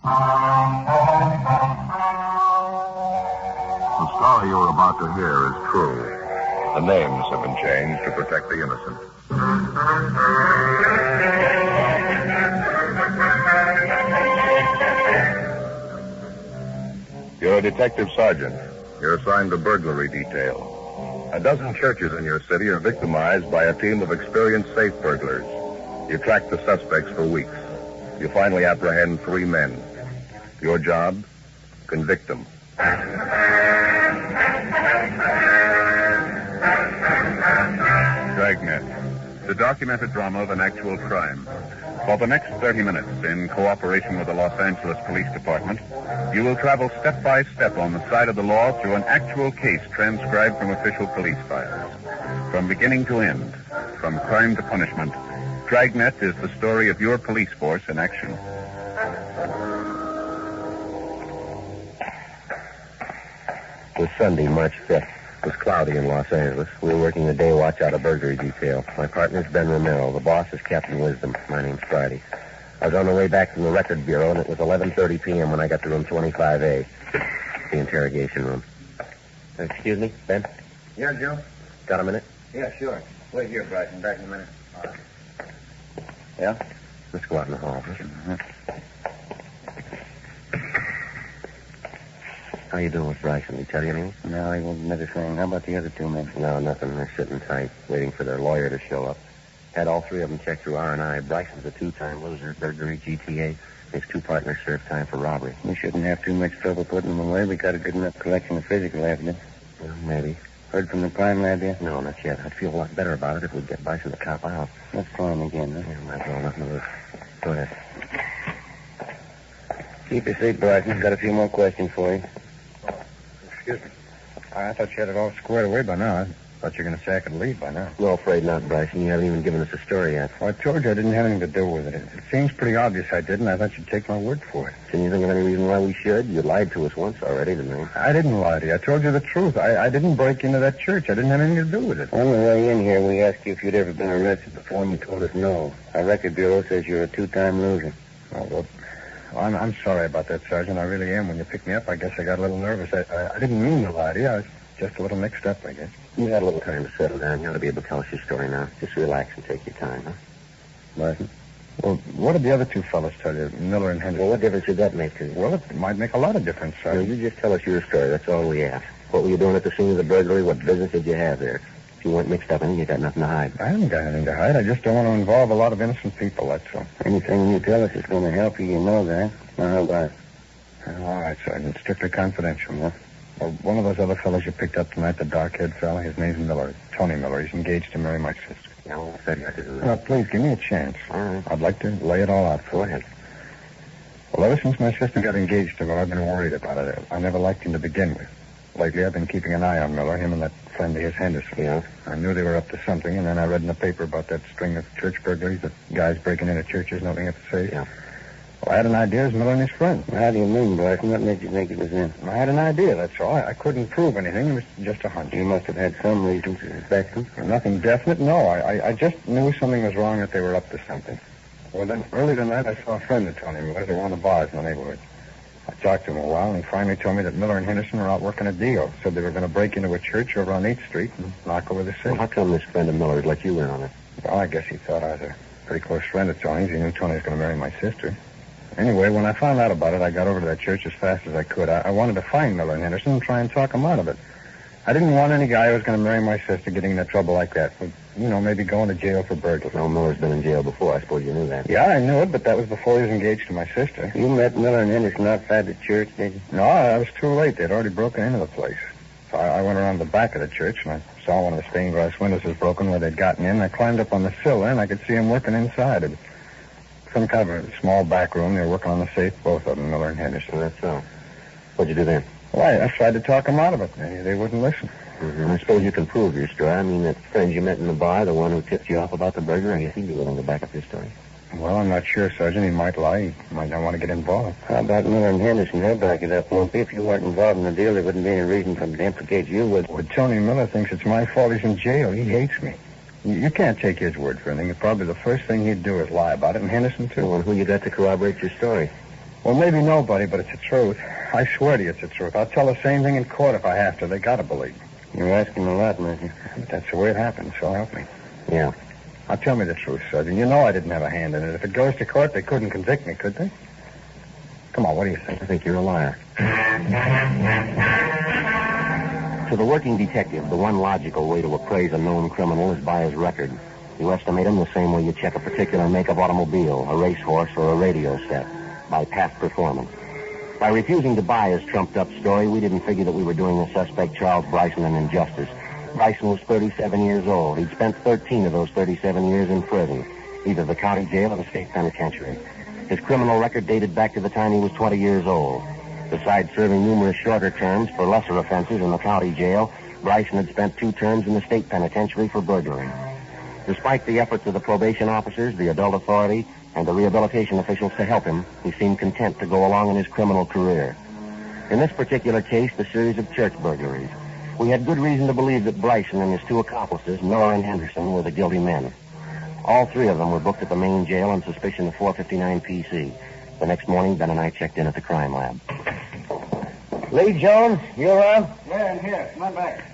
The story you're about to hear is true. The names have been changed to protect the innocent. You're a detective sergeant. You're assigned to burglary detail. A dozen churches in your city are victimized by a team of experienced safe burglars. You track the suspects for weeks. You finally apprehend 3 men. Your job? Convict them. Dragnet, the documented drama of an actual crime. For the next 30 minutes, in cooperation with the Los Angeles Police Department, you will travel step by step on the side of the law through an actual case transcribed from official police files. From beginning to end, from crime to punishment, Dragnet is the story of your police force in action. It was Sunday, March 5th. It was cloudy in Los Angeles. We were working the day watch out of burglary detail. My partner's Ben Romero. The boss is Captain Wisdom. My name's Friday. I was on the way back from the record bureau, and it was 11:30 p.m. when I got to room 25A, the interrogation room. Excuse me, Ben? Yeah, Joe? Got a minute? Yeah, sure. Wait here, Bryson. Back in a minute. All right. Yeah? Let's go out in the hall. How you doing with Bryson? Did he tell you anything? No, he won't admit a thing. How about the other 2 men? No, nothing. They're sitting tight, waiting for their lawyer to show up. Had all 3 of them checked through R&I. Bryson's a 2-time loser, burglary, GTA. His 2 partners served time for robbery. We shouldn't have too much trouble putting them away. We got a good enough collection of physical evidence. Well, maybe. Heard from the crime lab yet? No, not yet. I'd feel a lot better about it if we'd get Bryson to cop out. Let's try him again, huh? Yeah, might as well nothing to lose. Go ahead. Keep your seat, Bryson. Got a few more questions for you. Excuse me. I thought you had it all squared away by now. I thought you were going to say I could leave by now. No, afraid not, Bryson. You haven't even given us a story yet. Well, I told you I didn't have anything to do with it. It seems pretty obvious I did, and I thought you'd take my word for it. Can you think of any reason why we should? You lied to us once already, didn't you? I didn't lie to you. I told you the truth. I didn't break into that church. I didn't have anything to do with it. On the way in here, we asked you if you'd ever been arrested before, and you told us no. Our record bureau says you're a 2-time loser. Oh, well, I'm sorry about that, Sergeant. I really am. When you picked me up, I guess I got a little nervous. I didn't mean to lie to you. I was just a little mixed up, I guess. You got a little time to settle down. You ought to be able to tell us your story now. Just relax and take your time, huh? Bryson? Well, what did the other 2 fellas tell you, Miller and Henderson? Well, what difference did that make to you? Well, it might make a lot of difference, Sergeant. You just tell us your story. That's all we ask. What were you doing at the scene of the burglary? What business did you have there? If you weren't mixed up in it, you got nothing to hide. I haven't got anything to hide. I just don't want to involve a lot of innocent people, that's all. Anything you tell us is going to help you, you know that. Now, how about it? All right, Sergeant. Strictly confidential, huh? Well, one of those other fellows you picked up tonight, the dark-haired fella, his name's Miller. Tony Miller. He's engaged to marry my sister. Yeah, well, I got to do that. Now, please, give me a chance. All right. I'd like to lay it all out for Go you. ahead. Well, ever since my sister got engaged to him, I've been worried about it. I never liked him to begin with. Lately, I've been keeping an eye on Miller, him and that friend of his, Henderson. Yeah? I knew they were up to something, and then I read in the paper about that string of church burglaries, the guys breaking into churches, nothing at the safe. Yeah. Well, I had an idea it was Miller and his friend. How do you mean, Bryson? What made you think it was him? I had an idea, that's all. I couldn't prove anything. It was just a hunch. You must have had some reason to suspect him. Nothing definite, no. I just knew something was wrong, that they were up to something. Well, then, early tonight, I saw a friend of Tony Miller's at one of the bars in the neighborhood. I talked to him a while, and he finally told me that Miller and Henderson were out working a deal. Said they were going to break into a church over on 8th Street and knock over the safe. Well, how come this friend of Miller's let you in on it? Well, I guess he thought I was a pretty close friend of Tony's. He knew Tony was going to marry my sister. Anyway, when I found out about it, I got over to that church as fast as I could. I wanted to find Miller and Henderson and try and talk them out of it. I didn't want any guy who was going to marry my sister getting into trouble like that. You know, maybe going to jail for burglary. No, Miller's been in jail before. I suppose you knew that. Yeah, I knew it, but that was before he was engaged to my sister. You met Miller and Henderson outside the church, did you? No, I was too late. They'd already broken into the place. So I went around the back of the church, and I saw one of the stained glass windows was broken where they'd gotten in. I climbed up on the sill there, and I could see them working inside. It was some kind of a small back room. They were working on the safe, both of them, Miller and Henderson. That's so. What'd you do then? Well, I tried to talk them out of it. They wouldn't listen. Mm-hmm. I suppose you can prove your story. I mean, that friend you met in the bar, the one who tipped you off about the burglary, I guess he'd be willing to back up his story. Well, I'm not sure, Sergeant. He might lie. He might not want to get involved. How about Miller and Henderson? They'll back it up, won't they? If you weren't involved in the deal, there wouldn't be any reason for them to implicate you, would Well, Tony Miller thinks it's my fault he's in jail. He hates me. You can't take his word for anything. Probably the first thing he'd do is lie about it, and Henderson, too. Well, and who you got to corroborate your story? Well, maybe nobody, but it's the truth. I swear to you it's the truth. I'll tell the same thing in court if I have to. They gotta believe me. You're asking a lot, Murphy. But that's the way it happened, so help me. Yeah. Now, tell me the truth, Sergeant. You know I didn't have a hand in it. If it goes to court, they couldn't convict me, could they? Come on, what do you think? I think you're a liar. To the working detective, the one logical way to appraise a known criminal is by his record. You estimate him the same way you check a particular make-up automobile, a racehorse, or a radio set, by past performance. By refusing to buy his trumped-up story, we didn't figure that we were doing the suspect Charles Bryson an injustice. Bryson was 37 years old. He'd spent 13 of those 37 years in prison, either the county jail or the state penitentiary. His criminal record dated back to the time he was 20 years old. Besides serving numerous shorter terms for lesser offenses in the county jail, Bryson had spent 2 terms in the state penitentiary for burglary. Despite the efforts of the probation officers, the adult authority, and the rehabilitation officials to help him, he seemed content to go along in his criminal career. In this particular case, the series of church burglaries, we had good reason to believe that Bryson and his 2 accomplices, Miller and Henderson, were the guilty men. All 3 of them were booked at the main jail on suspicion of 459 PC. The next morning, Ben and I checked in at the crime lab. Lee Jones, you around? Yeah, in here. Come on back.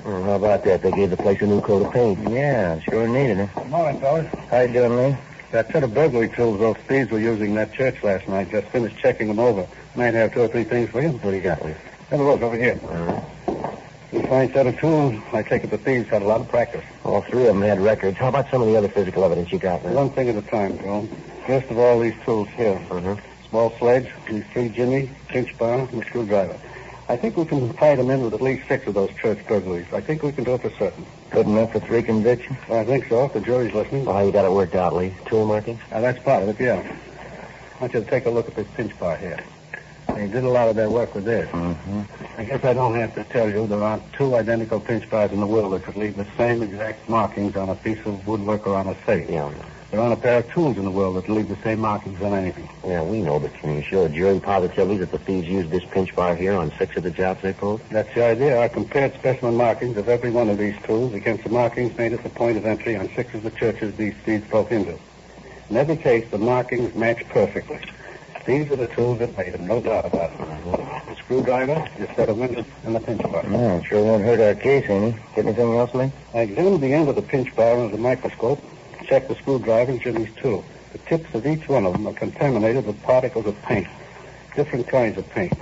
Oh, how about that? They gave the place a new coat of paint. Yeah, sure needed it. Good morning, fellas. How you doing, Lee? That set of burglary tools those thieves were using in that church last night. Just finished checking them over. Might have 2 or 3 things for you. What do you got, Lee? Have a look over here. You find set of tools. I take it the thieves had a lot of practice. All 3 of them had records. How about some of the other physical evidence you got, man? One thing at a time, Joe. First of all, these tools here. Small sledge, these 3 jimmy, pinch bar, and a screwdriver. I think we can tie them in with at least 6 of those church burglaries. I think we can do it for certain. Good enough for 3 convictions? I think so, if the jury's listening. Well, how you got it worked out, Lee? Tool markings? That's part of it, yeah. I want you to take a look at this pinch bar here. They did a lot of their work with this. I guess I don't have to tell you there aren't 2 identical pinch bars in the world that could leave the same exact markings on a piece of woodwork or on a safe. Yeah. There aren't a pair of tools in the world that leave the same markings on anything. Yeah, we know, but can you show a jury positively that the thieves used this pinch bar here on 6 of the jobs they pulled? That's the idea. I compared specimen markings of every one of these tools against the markings made at the point of entry on 6 of the churches these thieves broke into. In every case, the markings match perfectly. These are the tools that made them, no doubt about it. The screwdriver, the set of windows, and the pinch bar. No, it sure won't hurt our case any. Get anything else, Lee? I examined the end of the pinch bar under the microscope, checked the screwdriver and Jimmy's tool. The tips of each one of them are contaminated with particles of paint, different kinds of paint.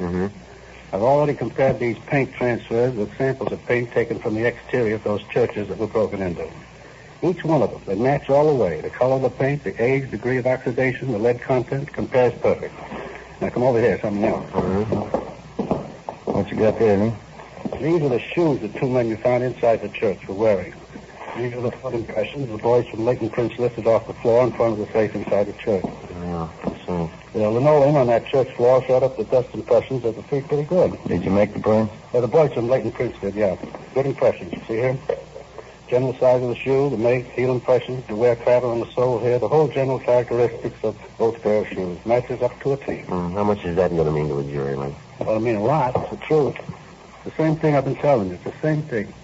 I've already compared these paint transfers with samples of paint taken from the exterior of those churches that were broken into. Each one of them, they match all the way. The color of the paint, the age, degree of oxidation, the lead content, compares perfect. Now, come over here, something else. What you got there, Lee? These are the shoes the 2 men you found inside the church were wearing. These are the foot impressions the boys from Leighton Prince lifted off the floor in front of the safe inside the church. Yeah, so. The linoleum on that church floor showed up the dust impressions of the feet pretty good. Did you make the prints? The boys from Leighton Prince did, yeah. Good impressions. You see here? General size of the shoe, the make, heel impressions, the wear pattern on the sole here, the whole general characteristics of both pair of shoes. Matches up to a T. How much is that going to mean to a jury, Lee? Well, I mean a lot. It's the truth. The same thing I've been telling you. It's the same thing.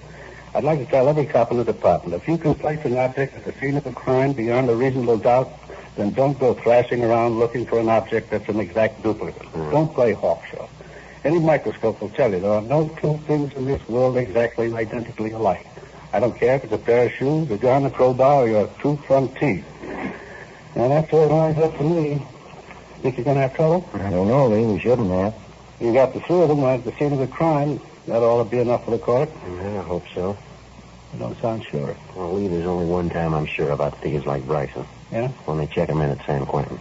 I'd like to tell every cop in the department, if you can place an object at the scene of a crime beyond a reasonable doubt, then don't go thrashing around looking for an object that's an exact duplicate. Don't play hawk show. Any microscope will tell you there are no 2 things in this world exactly identically alike. I don't care if it's a pair of shoes, a gun, a crowbar, or your 2 front teeth. Now, that's all lines up to me. Think you're going to have trouble? I don't know, Lee. We shouldn't have. You got the 3 of them at the scene of the crime. That ought to be enough for the court. Yeah, I hope so. You don't sound sure. Well, Lee, there's only one time I'm sure about thieves like Bryson. Yeah? When they check him in at San Quentin.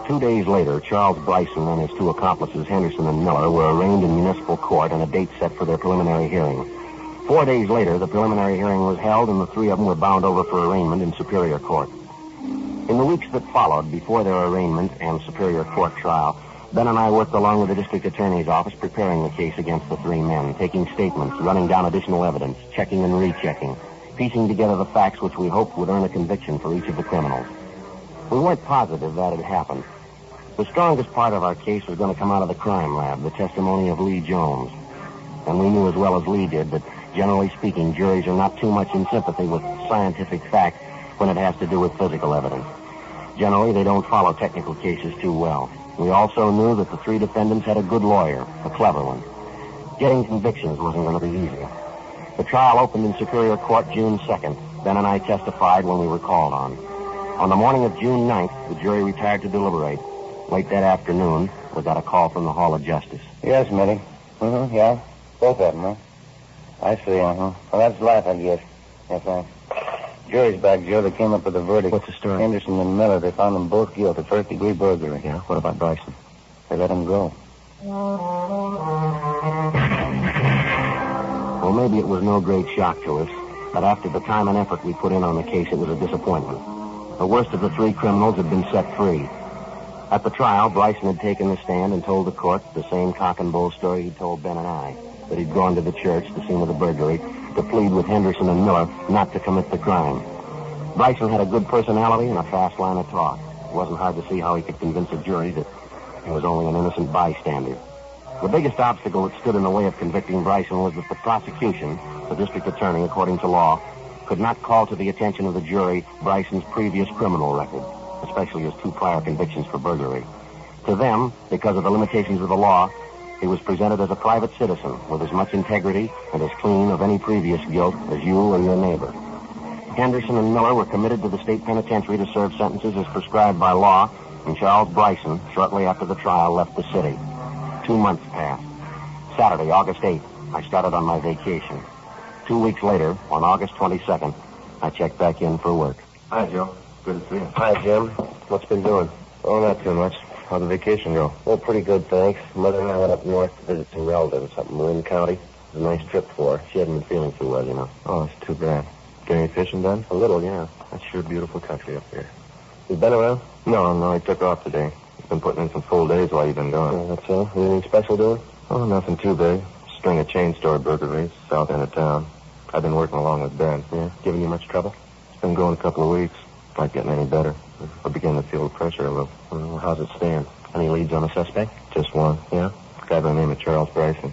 2 days later, Charles Bryson and his 2 accomplices, Henderson and Miller, were arraigned in municipal court on a date set for their preliminary hearing. 4 days later, the preliminary hearing was held, and the 3 of them were bound over for arraignment in Superior Court. In the weeks that followed, before their arraignment and Superior Court trial, Ben and I worked along with the district attorney's office preparing the case against the 3 men, taking statements, running down additional evidence, checking and rechecking, piecing together the facts which we hoped would earn a conviction for each of the criminals. We weren't positive that had happened. The strongest part of our case was going to come out of the crime lab, the testimony of Lee Jones. And we knew as well as Lee did that, generally speaking, juries are not too much in sympathy with scientific fact when it has to do with physical evidence. Generally, they don't follow technical cases too well. We also knew that the three defendants had a good lawyer, a clever one. Getting convictions wasn't going to be easy. The trial opened in Superior Court June 2nd. Ben and I testified when we were called on. On the morning of June 9th, the jury retired to deliberate. Late that afternoon, we got a call from the Hall of Justice. Yes, Mitty. Yeah. Both of them, huh? I see, Well, that's life, I guess. Yes, sir. Jury's back, Joe. They came up with a verdict. What's the story? Henderson and Miller, they found them both guilty of first-degree burglary. Yeah? What about Bryson? They let him go. Well, maybe it was no great shock to us, but after the time and effort we put in on the case, it was a disappointment. The worst of the three criminals had been set free. At the trial, Bryson had taken the stand and told the court the same cock and bull story he'd told Ben and I, that he'd gone to the church, the scene of the burglary, to plead with Henderson and Miller not to commit the crime. Bryson had a good personality and a fast line of talk. It wasn't hard to see how he could convince a jury that he was only an innocent bystander. The biggest obstacle that stood in the way of convicting Bryson was that the prosecution, the district attorney, according to law, could not call to the attention of the jury Bryson's previous criminal record, especially his 2 prior convictions for burglary. To them, because of the limitations of the law, he was presented as a private citizen with as much integrity and as clean of any previous guilt as you or your neighbor. Henderson and Miller were committed to the state penitentiary to serve sentences as prescribed by law, and Charles Bryson, shortly after the trial, left the city. 2 months passed. Saturday, August 8th, I started on my vacation. 2 weeks later, on August 22nd, I checked back in for work. Hi, Joe. Good to see you. Hi, Jim. What's been doing? Oh, not too much. How'd the vacation go? Well, pretty good, thanks. Mother and I went up north to visit some relatives up in Marin County. It was a nice trip for her. She hadn't been feeling too well, you know. Oh, that's too bad. Get any fishing done? A little, yeah. That's sure beautiful country up there. You been around? No, I took off today. Been putting in some full days while you've been gone. That's all. Anything special doing? Oh, nothing too big. String of chain store burglaries, south end of town. I've been working along with Ben. Yeah? Giving you much trouble? It's been going a couple of weeks. Not getting any better. I begin to feel the pressure a little. Well, how's it stand? Any leads on the suspect? Just one. Yeah? A guy by the name of Charles Bryson.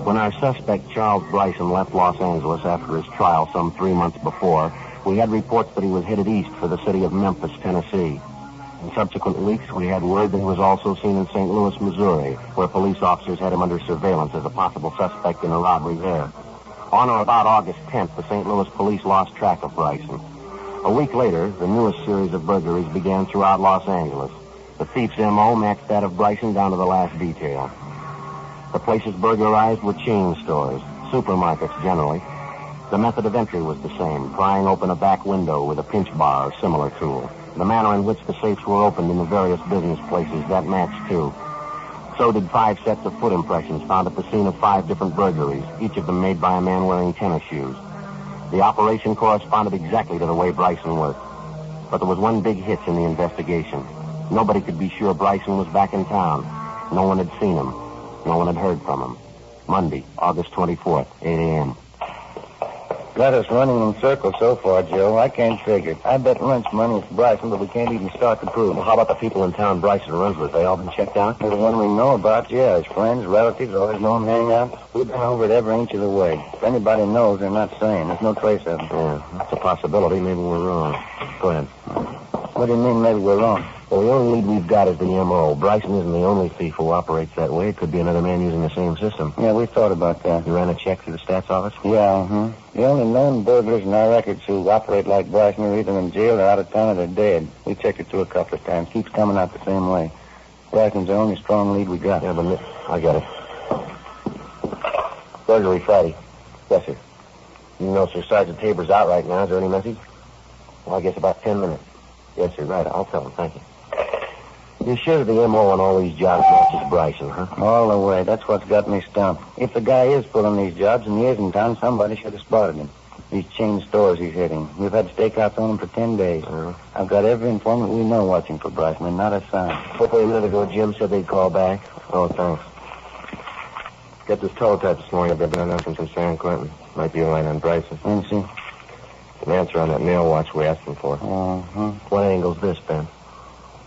When our suspect, Charles Bryson, left Los Angeles after his trial some 3 months before, we had reports that he was headed east for the city of Memphis, Tennessee. In subsequent weeks, we had word that he was also seen in St. Louis, Missouri, where police officers had him under surveillance as a possible suspect in a robbery there. On or about August 10th, the St. Louis police lost track of Bryson. A week later, the newest series of burglaries began throughout Los Angeles. The thief's M.O. matched that of Bryson down to the last detail. The places burglarized were chain stores, supermarkets generally. The method of entry was the same, prying open a back window with a pinch bar or similar tool. The manner in which the safes were opened in the various business places, that matched too. So did 5 sets of foot impressions found at the scene of 5 different burglaries, each of them made by a man wearing tennis shoes. The operation corresponded exactly to the way Bryson worked. But there was one big hitch in the investigation. Nobody could be sure Bryson was back in town. No one had seen him. No one had heard from him. Monday, August 24th, 8 a.m. Got us running in circles so far, Joe. I can't figure. I bet lunch money is Bryson, but we can't even start to prove it. Well, how about the people in town Bryson runs with? They all been checked out? The one we know about, yeah. His friends, relatives, always know him hang out. We've been over it every inch of the way. If anybody knows, they're not saying. There's no trace of them. Yeah, that's a possibility. Maybe we're wrong. Go ahead. What do you mean maybe we're wrong? Well, the only lead we've got is the M.O. Bryson isn't the only thief who operates that way. It could be another man using the same system. Yeah, we thought about that. You ran a check through the stats office? Yeah, The only known burglars in our records who operate like Bryson are either in jail or out of town or they're dead. We checked it through a couple of times. Keeps coming out the same way. Bryson's the only strong lead we got. Yeah, but I got it. Burglary Friday. Yes, sir. You know Sir Sergeant Tabor's out right now. Is there any message? Well, I guess about 10 minutes. Yes, sir. Right. I'll tell him. Thank you. You're sure the M.O. on all these jobs matches Bryson, huh? All the way. That's what's got me stumped. If the guy is pulling these jobs and he is in town, somebody should have spotted him. These chain stores he's hitting. We've had stakeouts on him for 10 days. I've got every informant we know watching for Bryson, and not a sign. Hopefully a minute ago, Jim said they'd call back. Oh, thanks. Got this teletype this morning. I've been announcing from San Quentin. Might be a line on Bryson. Let me see. An answer on that mail watch we asked him for. What angle's this, Ben?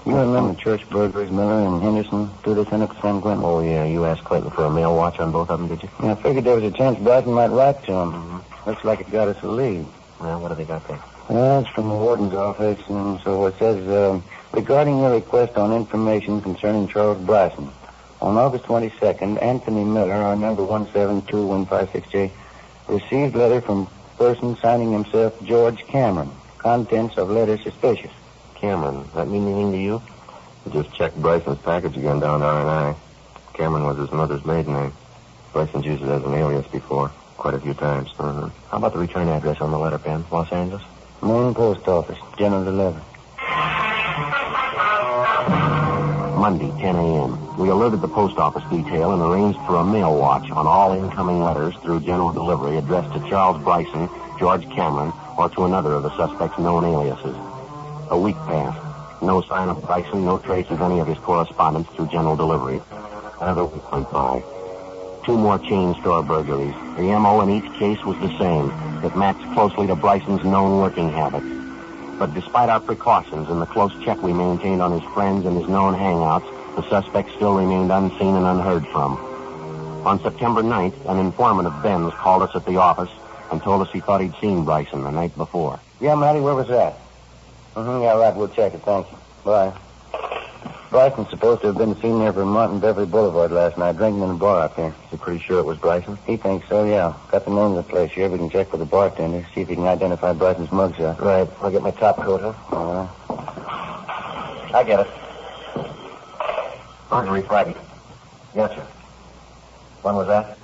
You remember church burglaries, Miller and Henderson, through the Senate of San Quentin? Oh, yeah. You asked Clinton for a mail watch on both of them, did you? Yeah, I figured there was a chance Bryson might write to him. Looks like it got us a lead. Well, what have they got there? It's from the warden's office, and so it says, regarding your request on information concerning Charles Bryson, on August 22nd, Anthony Miller, our number 172-156J, received letter from person signing himself George Cameron. Contents of letter suspicious. Cameron, that mean anything to you? I just checked Bryson's package again down to R&I. Cameron was his mother's maiden name. Bryson's used it as an alias before, quite a few times. How about the return address on the letter, Ben? Los Angeles? Main post office, general delivery. Monday, 10 a.m. We alerted the post office detail and arranged for a mail watch on all incoming letters through general delivery addressed to Charles Bryson, George Cameron, or to another of the suspect's known aliases. A week passed. No sign of Bryson, no trace of any of his correspondence through general delivery. Another week went by. 2 more chain store burglaries. The M.O. in each case was the same. It matched closely to Bryson's known working habits. But despite our precautions and the close check we maintained on his friends and his known hangouts, the suspect still remained unseen and unheard from. On September 9th, an informant of Ben's called us at the office and told us he thought he'd seen Bryson the night before. Yeah, Matty, where was that? Yeah, right, we'll check it, thank you. Bye. Bryson's supposed to have been seen there from Martin Beverly Boulevard last night, drinking in a bar up here. You pretty sure it was Bryson? He thinks so, yeah. Got the name of the place here. We can check with the bartender, see if he can identify Bryson's mugshot. Right. I'll get my top coat, huh? All right. I get it. Burglary Friday. Yes, sir. When was that?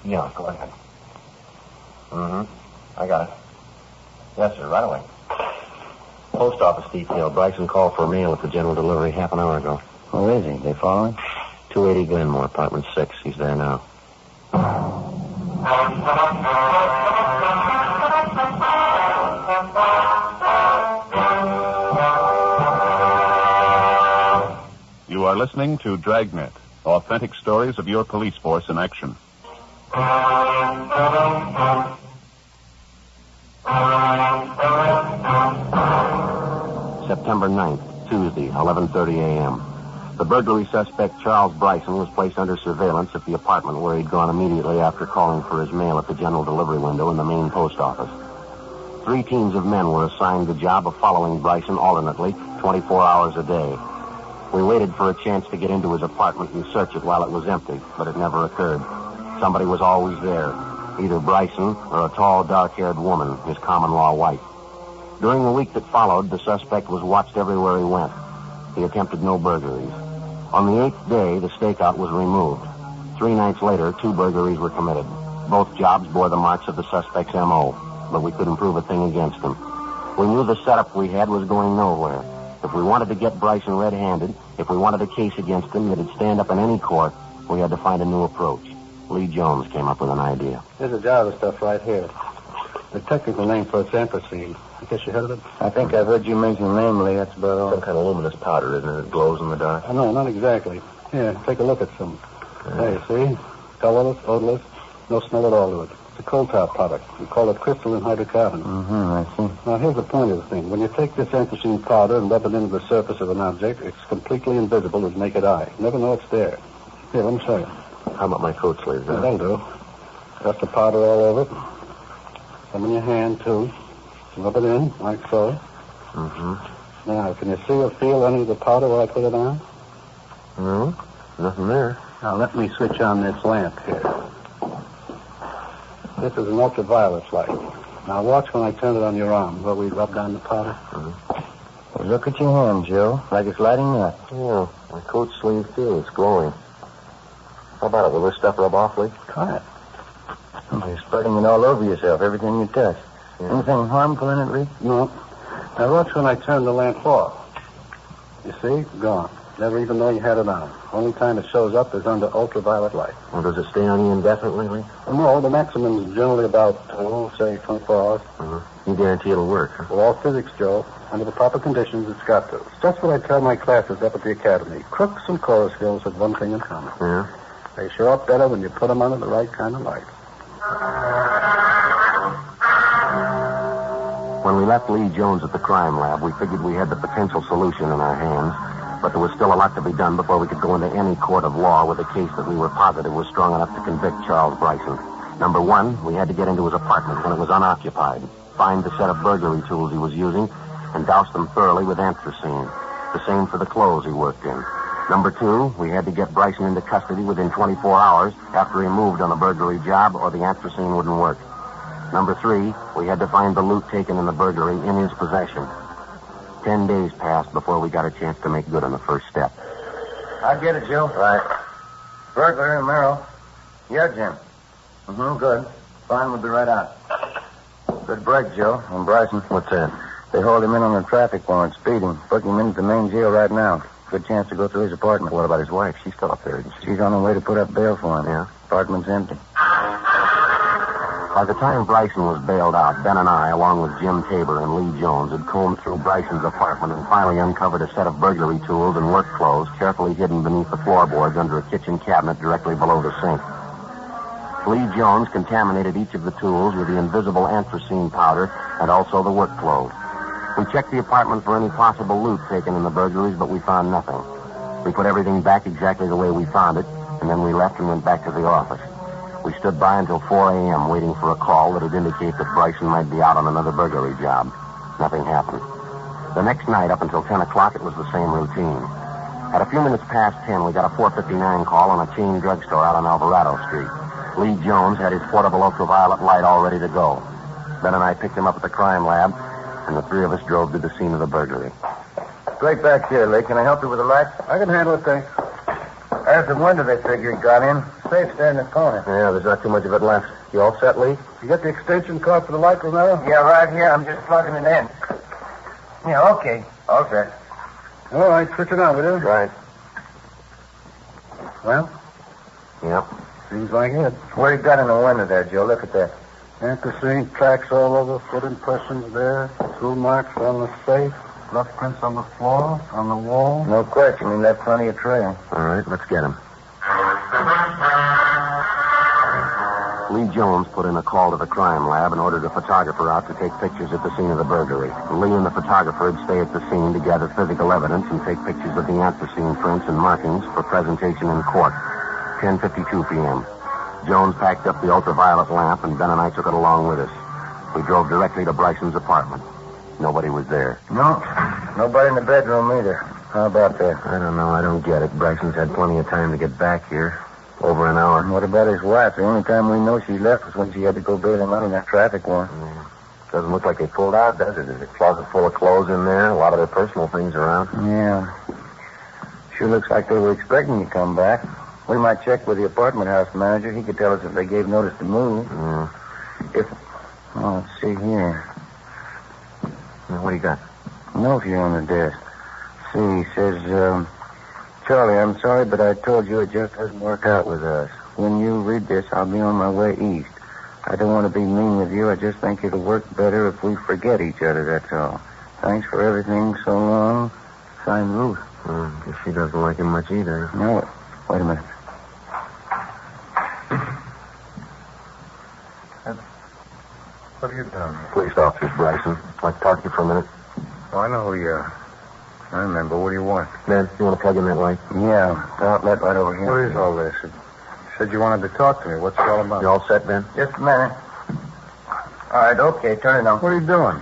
Yeah, go ahead. I got it. Yes, sir, right away. Post office detail. Bryson called for mail at the general delivery half an hour ago. Where is he? They following? 280 Glenmore, apartment 6. He's there now. You are listening to Dragnet, authentic stories of your police force in action. September 9th, Tuesday, 11:30 a.m. The burglary suspect, Charles Bryson, was placed under surveillance at the apartment where he'd gone immediately after calling for his mail at the general delivery window in the main post office. 3 teams of men were assigned the job of following Bryson alternately, 24 hours a day. We waited for a chance to get into his apartment and search it while it was empty, but it never occurred. Somebody was always there, either Bryson or a tall, dark-haired woman, his common-law wife. During the week that followed, the suspect was watched everywhere he went. He attempted no burglaries. On the 8th day, the stakeout was removed. 3 nights later, 2 burglaries were committed. Both jobs bore the marks of the suspect's M.O., but we couldn't prove a thing against him. We knew the setup we had was going nowhere. If we wanted to get Bryson red-handed, if we wanted a case against him that'd stand up in any court, we had to find a new approach. Lee Jones came up with an idea. There's a jar of stuff right here. The technical name for it's anthracene. I guess you heard of it? I think I've heard you mention the name, Lee. That's about all. Some kind of luminous powder, isn't it? It glows in the dark. No, not exactly. Here, take a look at some. There, you see? Colorless, odorless, no smell at all to it. It's a coal-tar product. We call it crystalline hydrocarbon. I see. Now, here's the point of the thing. When you take this anthracene powder and rub it into the surface of an object, it's completely invisible to the naked eye. You never know it's there. Here, let me show you. How about my coat sleeves? Yeah, that'll do. Got the powder all over it. Some in your hand, too. Rub it in, like so. Now, can you see or feel any of the powder while I put it on? No, nothing there. Now, let me switch on this lamp here. This is an ultraviolet light. Now, watch when I turn it on your arm, where we rubbed on the powder. Well, look at your hand, Joe. Like it's lighting up. Yeah, my coat sleeve, too. It's glowing. How about it? Will this stuff rub off, Lee? Try it. You're spreading it all over yourself, everything you touch. Anything harmful in it, Lee? No. Now, watch when I turn the lamp off. You see? Gone. Never even know you had it on. Only time it shows up is under ultraviolet light. Well, does it stay on you indefinitely, Lee? No, the maximum is generally about, say, 24 hours. You guarantee it'll work, huh? Well, all physics, Joe. Under the proper conditions, it's got to. It's just what I tell my classes up at the academy. Crooks and chorus girls have one thing in common. Yeah? They show up better when you put them under the right kind of light. When we left Lee Jones at the crime lab, we figured we had the potential solution in our hands, but there was still a lot to be done before we could go into any court of law with a case that we were positive was strong enough to convict Charles Bryson. Number 1, we had to get into his apartment when it was unoccupied. find the set of burglary tools he was using and douse them thoroughly with anthracene. The same for the clothes he worked in. Number 2, we had to get Bryson into custody within 24 hours after he moved on a burglary job or the anthracene wouldn't work. Number 3, we had to find the loot taken in the burglary in his possession. 10 days passed before we got a chance to make good on the first step. I get it, Joe. Right. Burglar and Merrill. Yeah, Jim. Good. Fine, we'll be right out. Good break, Joe. And Bryson. What's that? They hauled him in on a traffic warrant, speeding. Book him into the main jail right now. Good chance to go through his apartment. What about his wife? She's still up there, isn't she? She's on her way to put up bail for him. Yeah? Apartment's empty. By the time Bryson was bailed out, Ben and I, along with Jim Tabor and Lee Jones, had combed through Bryson's apartment and finally uncovered a set of burglary tools and work clothes carefully hidden beneath the floorboards under a kitchen cabinet directly below the sink. Lee Jones contaminated each of the tools with the invisible anthracene powder and also the work clothes. We checked the apartment for any possible loot taken in the burglaries, but we found nothing. We put everything back exactly the way we found it, and then we left and went back to the office. We stood by until 4 a.m. waiting for a call that would indicate that Bryson might be out on another burglary job. Nothing happened. The next night, up until 10 o'clock, it was the same routine. At a few minutes past 10, we got a 459 call on a chain drugstore out on Alvarado Street. Lee Jones had his portable ultraviolet light all ready to go. Ben and I picked him up at the crime lab, and the 3 of us drove to the scene of the burglary. Straight back here, Lee. Can I help you with the light? I can handle it, thanks. There's the window they figure he got in. Safe's there in the corner. Yeah, there's not too much of it left. You all set, Lee? You got the extension cord for the light, Romero? Yeah, right here. I'm just plugging it in. Yeah, okay. All set. All right, switch it on, will you? Right. Well, Yep. seems like it. What you got in the window there, Joe? Look at that. Anthracene tracks all over, foot impressions there, tool marks on the safe, rough prints on the floor, on the wall. No question. He left plenty of trail. All right, let's get him. Lee Jones put in a call to the crime lab and ordered a photographer out to take pictures at the scene of the burglary. Lee and the photographer would stay at the scene to gather physical evidence and take pictures of the anthracene prints and markings for presentation in court. 10:52 p.m. Jones packed up the ultraviolet lamp, and Ben and I took it along with us. We drove directly to Bryson's apartment. Nobody was there. No. Nobody in the bedroom either. How about that? I don't know. I don't get it. Bryson's had plenty of time to get back here. Over an hour. What about his wife? The only time we know she left was when she had to go bail him out on that traffic warrant. Doesn't look like they pulled out, does it? There's a closet full of clothes in there, a lot of their personal things around. Yeah. Sure looks like they were expecting you to come back. We might check with the apartment house manager. He could tell us if they gave notice to move. Let's see here. What do you got? Note here on the desk. See, he says, Charlie, I'm sorry, but I told you it just doesn't work out with us. When you read this, I'll be on my way east. I don't want to be mean with you. I just think it'll work better if we forget each other, that's all. Thanks for everything so long. Signed, Ruth. Guess she doesn't like him much either. No, wait a minute. What have you done? Police officers, Bryson. I'd like to talk to you for a minute. Oh, I know who you are. I remember. What do you want? Ben, you want to plug in that light? Yeah, the outlet right over here. What is all this? You said you wanted to talk to me. What's it all about? You all set, Ben? Just a minute. All right, okay, turn it on. What are you doing?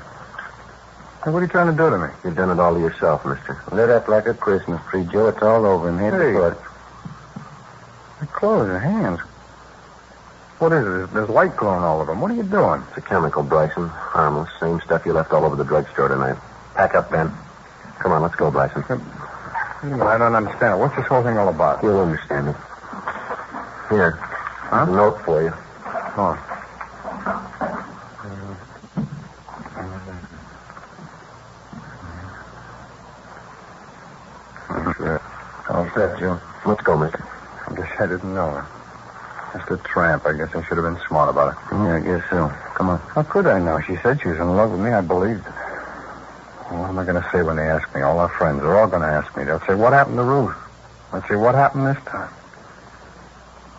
Hey, what are you trying to do to me? You've done it all to yourself, mister. Lit up like a Christmas tree, Joe. It's all over and head Hey. to foot. The clothes and hands. What is it? There's light glowing all over them. What are you doing? It's a chemical, Bryson. Harmless. Same stuff you left all over the drugstore tonight. Pack up, Ben. Come on, let's go, Bryson. Wait a minute, I don't understand it. What's this whole thing all about? You'll understand it. Here. Huh? A note for you. Oh. Sure. All set, Joe. Let's go, mister. I guess I didn't know. Just a tramp. I guess I should have been smart about it. Yeah, I guess so. Come on. How could I know? She said she was in love with me. I believed it. What am I going to say when they ask me? All our friends are all going to ask me. They'll say, what happened to Ruth? I'll say, what happened this time?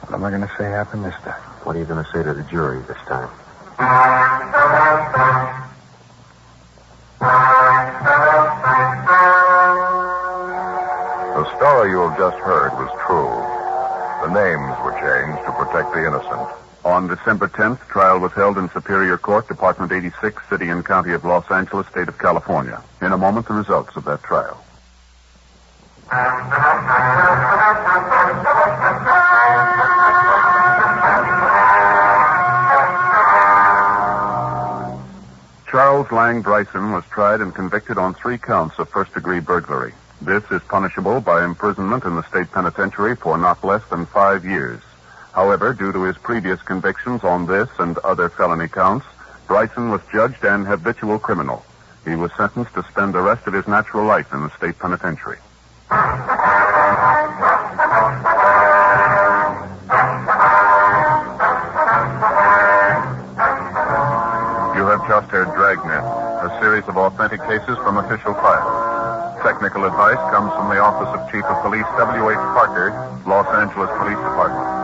What am I going to say happened this time? What are you going to say to the jury this time? The story you have just heard was true. The names were changed to protect the innocent. On December 10th, trial was held in Superior Court, Department 86, City and County of Los Angeles, State of California. In a moment, the results of that trial. Charles Lang Bryson was tried and convicted on 3 counts of first-degree burglary. This is punishable by imprisonment in the state penitentiary for not less than 5 years. However, due to his previous convictions on this and other felony counts, Bryson was judged an habitual criminal. He was sentenced to spend the rest of his natural life in the state penitentiary. You have just heard Dragnet, a series of authentic cases from official files. Technical advice comes from the Office of Chief of Police W.H. Parker, Los Angeles Police Department.